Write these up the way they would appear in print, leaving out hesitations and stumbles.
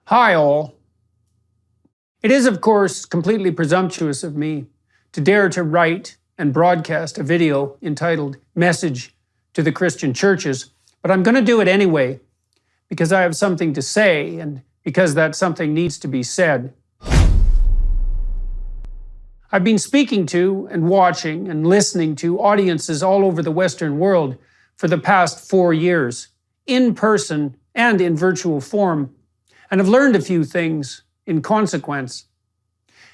Hi all. It is, of course, completely presumptuous of me to dare to write and broadcast a video entitled Message to the Christian Churches, but I'm going to do it anyway because I have something to say and because that something needs to be said. I've been speaking to and watching and listening to audiences all over the Western world for the past 4 years, in person and in virtual form, and have learned a few things in consequence.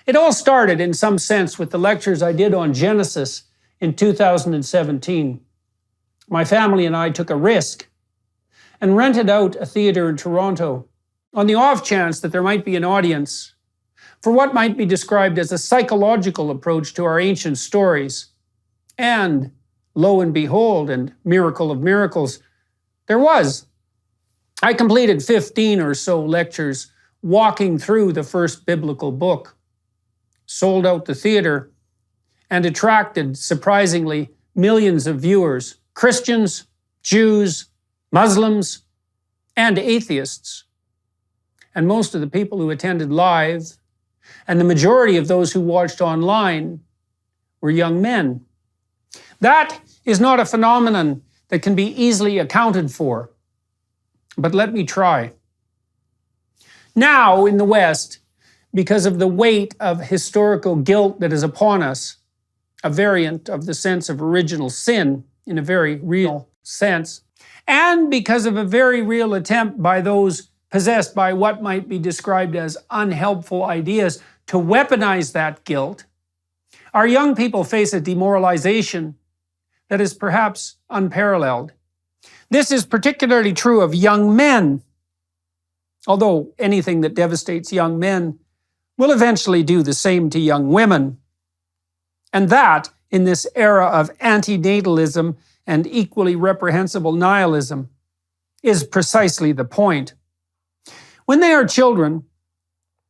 It all started in some sense with the lectures I did on Genesis in 2017. My family and I took a risk and rented out a theater in Toronto on the off chance that there might be an audience for what might be described as a psychological approach to our ancient stories. And lo and behold, and miracle of miracles, there was. I completed 15 or so lectures walking through the first biblical book, sold out the theater, and attracted, surprisingly, millions of viewers, Christians, Jews, Muslims, and atheists. And most of the people who attended live, and the majority of those who watched online, were young men. That is not a phenomenon that can be easily accounted for. But let me try. Now, in the West, because of the weight of historical guilt that is upon us, a variant of the sense of original sin in a very real sense, and because of a very real attempt by those possessed by what might be described as unhelpful ideas to weaponize that guilt, our young people face a demoralization that is perhaps unparalleled. This is particularly true of young men, although anything that devastates young men will eventually do the same to young women. And that, in this era of antinatalism and equally reprehensible nihilism, is precisely the point. When they are children,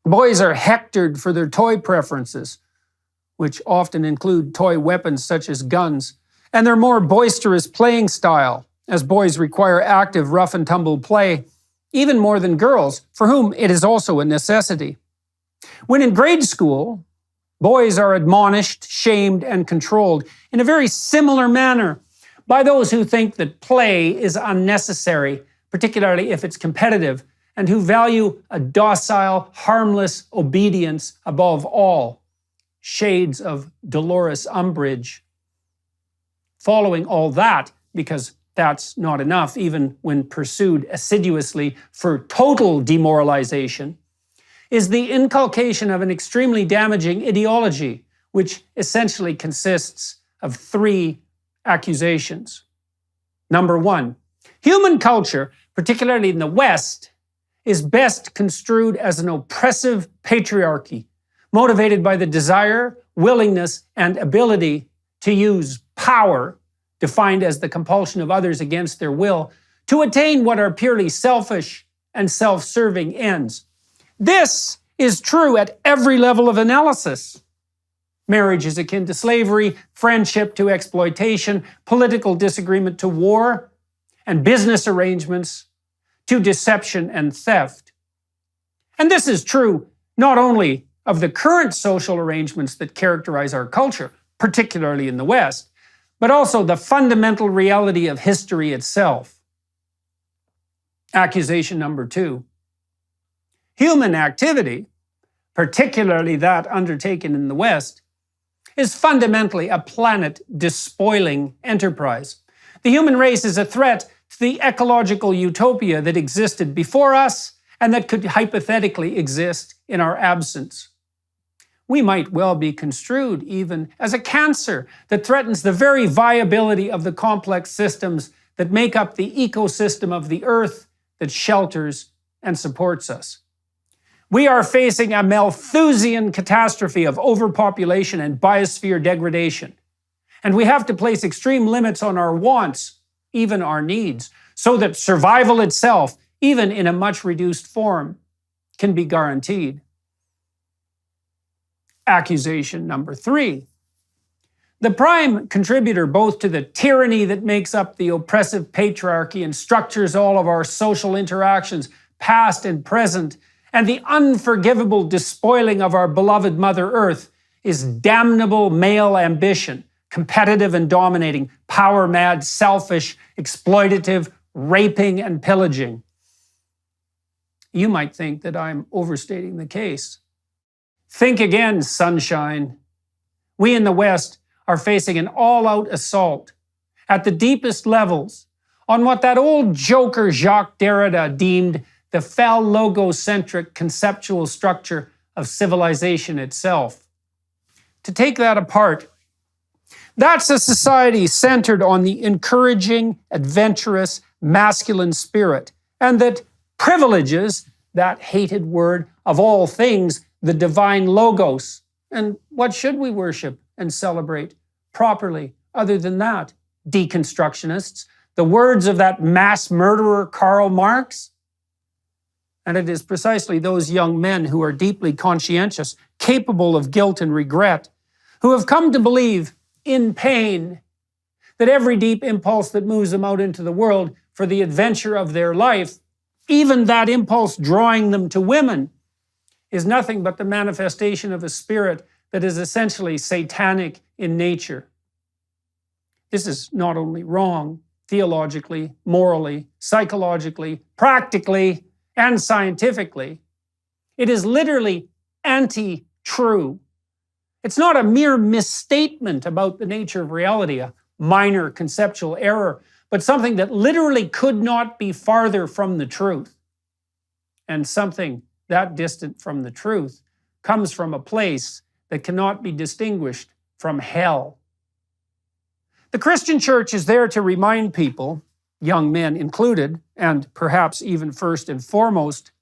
boys are hectored for their toy preferences, which often include toy weapons such as guns, and their more boisterous playing style, as boys require active rough and tumble play, even more than girls, for whom it is also a necessity. When in grade school, boys are admonished, shamed, and controlled in a very similar manner by those who think that play is unnecessary, particularly if it's competitive, and who value a docile, harmless obedience above all. Shades of Dolores Umbridge. Following all that, because that's not enough, even when pursued assiduously for total demoralization, is the inculcation of an extremely damaging ideology, which essentially consists of 3 accusations. Number 1, human culture, particularly in the West, is best construed as an oppressive patriarchy, motivated by the desire, willingness, and ability to use power, defined as the compulsion of others against their will, to attain what are purely selfish and self-serving ends. This is true at every level of analysis. Marriage is akin to slavery, friendship to exploitation, political disagreement to war, and business arrangements to deception and theft. And this is true not only of the current social arrangements that characterize our culture, particularly in the West, but also the fundamental reality of history itself. Accusation number 2. Human activity, particularly that undertaken in the West, is fundamentally a planet-despoiling enterprise. The human race is a threat to the ecological utopia that existed before us and that could hypothetically exist in our absence. We might well be construed even as a cancer that threatens the very viability of the complex systems that make up the ecosystem of the earth that shelters and supports us. We are facing a Malthusian catastrophe of overpopulation and biosphere degradation. And we have to place extreme limits on our wants, even our needs, so that survival itself, even in a much reduced form, can be guaranteed. Accusation number 3. The prime contributor both to the tyranny that makes up the oppressive patriarchy and structures all of our social interactions, past and present, And the unforgivable despoiling of our beloved Mother Earth is damnable male ambition, competitive and dominating, power-mad, selfish, exploitative, raping and pillaging. You might think that I'm overstating the case. Think again, sunshine. We in the West are facing an all-out assault at the deepest levels on what that old joker Jacques Derrida deemed the phallogocentric conceptual structure of civilization itself. To take that apart, that's a society centered on the encouraging, adventurous, masculine spirit, and that privileges that hated word of all things, the divine logos. And what should we worship and celebrate properly other than that? Deconstructionists, the words of that mass murderer Karl Marx? And it is precisely those young men who are deeply conscientious, capable of guilt and regret, who have come to believe in pain that every deep impulse that moves them out into the world for the adventure of their life, even that impulse drawing them to women, is nothing but the manifestation of a spirit that is essentially satanic in nature. This is not only wrong, theologically, morally, psychologically, practically, and scientifically. It is literally anti-true. It's not a mere misstatement about the nature of reality, a minor conceptual error, but something that literally could not be farther from the truth. And something that distant from the truth comes from a place that cannot be distinguished from hell. The Christian church is there to remind people, young men included, and perhaps even first and foremost,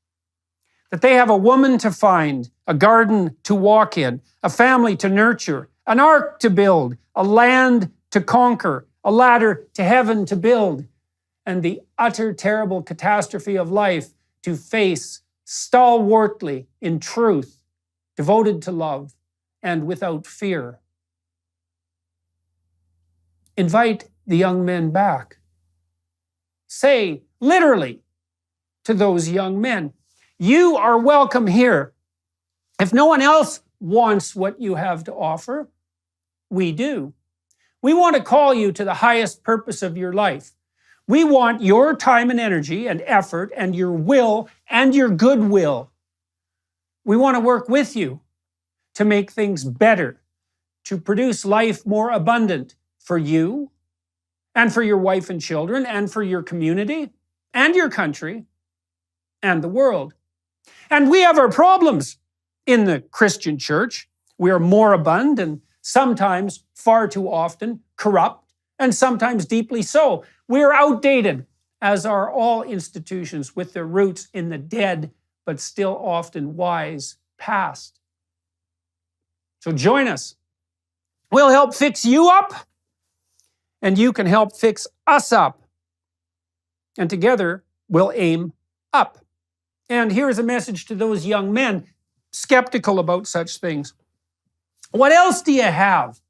that they have a woman to find, a garden to walk in, a family to nurture, an ark to build, a land to conquer, a ladder to heaven to build, and the utter terrible catastrophe of life to face stalwartly in truth, devoted to love, and without fear. Invite the young men back. Say, literally, to those young men, you are welcome here. If no one else wants what you have to offer, we do. We want to call you to the highest purpose of your life. We want your time and energy and effort and your will and your goodwill. We want to work with you to make things better, to produce life more abundant for you and for your wife and children and for your community and your country and the world. And we have our problems in the Christian church. We are moribund and sometimes, far too often, corrupt, and sometimes deeply so. We are outdated, as are all institutions with their roots in the dead, but still often wise past. So join us. We'll help fix you up, and you can help fix us up. And together, we'll aim up. And here's a message to those young men skeptical about such things. What else do you have?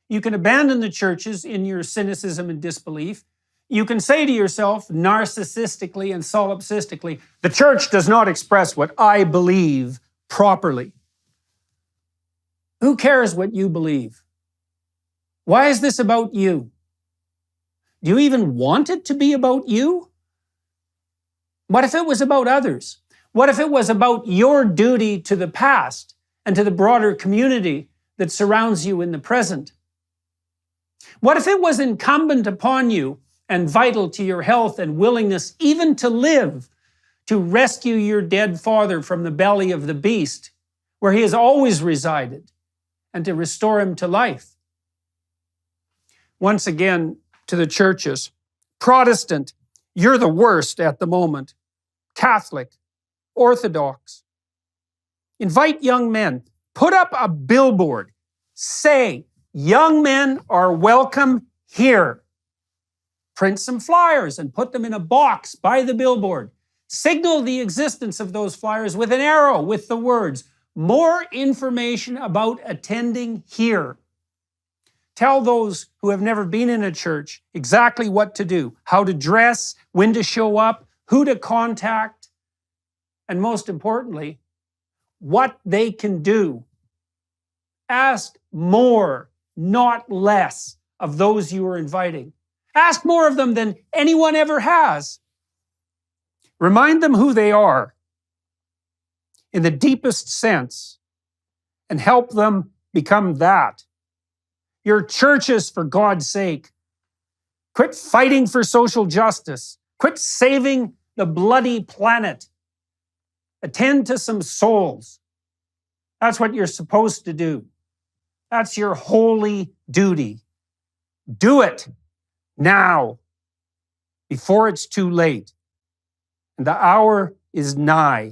You can abandon the churches in your cynicism and disbelief. You can say to yourself, narcissistically and solipsistically, the church does not express what I believe properly. Who cares what you believe? Why is this about you? Do you even want it to be about you? What if it was about others? What if it was about your duty to the past and to the broader community that surrounds you in the present? What if it was incumbent upon you and vital to your health and willingness even to live, to rescue your dead father from the belly of the beast, where he has always resided, and to restore him to life? Once again, to the churches, Protestant, you're the worst at the moment. Catholic, Orthodox. Invite young men. Put up a billboard. Say, young men are welcome here. Print some flyers and put them in a box by the billboard. Signal the existence of those flyers with an arrow with the words, more information about attending here. Tell those who have never been in a church exactly what to do, how to dress, when to show up, who to contact. and most importantly, what they can do. Ask more, not less, of those you are inviting. Ask more of them than anyone ever has. Remind them who they are in the deepest sense and help them become that. Your churches, for God's sake. Quit fighting for social justice. Quit saving the bloody planet. Attend to some souls. That's what you're supposed to do. That's your holy duty. Do it now, before it's too late. And the hour is nigh.